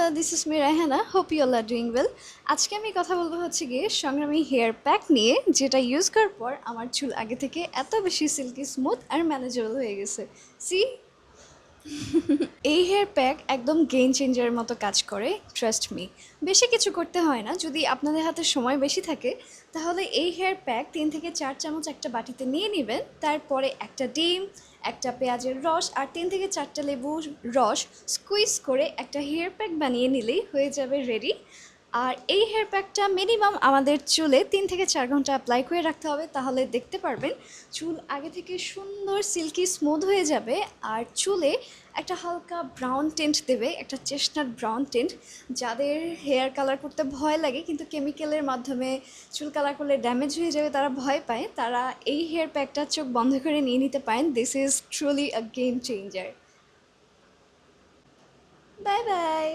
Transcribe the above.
this is me Rehana. Hope you all are doing well. আজকে আমি কথা বলবো হচ্ছে গিয়ে সংগ্রামী হেয়ার প্যাক নিয়ে, যেটা ইউজ করার পর আমার চুল আগে থেকে এত বেশি সিল্কি স্মুথ আর ম্যানেজেবল হয়ে গেছে। সি এই হেয়ার প্যাক একদম গেম চেঞ্জারের মতো কাজ করে, ট্রাস্ট মি। বেশি কিছু করতে হয় না, যদি আপনাদের হাতে সময় বেশি থাকে তাহলে এই হেয়ার প্যাক 3 থেকে 4 চামচ একটা বাটিতে নিয়ে নেবেন। তারপরে একটা ডিম, একটা পেঁয়াজের রস আর 3 থেকে 4টা লেবুর রস স্কুইজ করে একটা হেয়ার প্যাক বানিয়ে নিলেই হয়ে যাবে রেডি। আর এই হেয়ার প্যাকটা মিনিমাম আমাদের চুলে 3 থেকে 4 ঘন্টা অ্যাপ্লাই করে রাখতে হবে, তাহলে দেখতে পারবেন চুল আগে থেকে সুন্দর সিল্কি স্মুথ হয়ে যাবে। আর চুলে একটা হালকা ব্রাউন টিন্ট দেবে, একটা চেস্টনাট ব্রাউন টিন্ট। যাদের হেয়ার কালার করতে ভয় লাগে কিন্তু কেমিক্যালের মাধ্যমে চুল কালার করলে ড্যামেজ হয়ে যাবে, তারা ভয় পায়, তারা এই হেয়ার প্যাকটা চোখ বন্ধ করে নিয়ে নিতে পারেন। This is truly a game changer. Bye bye.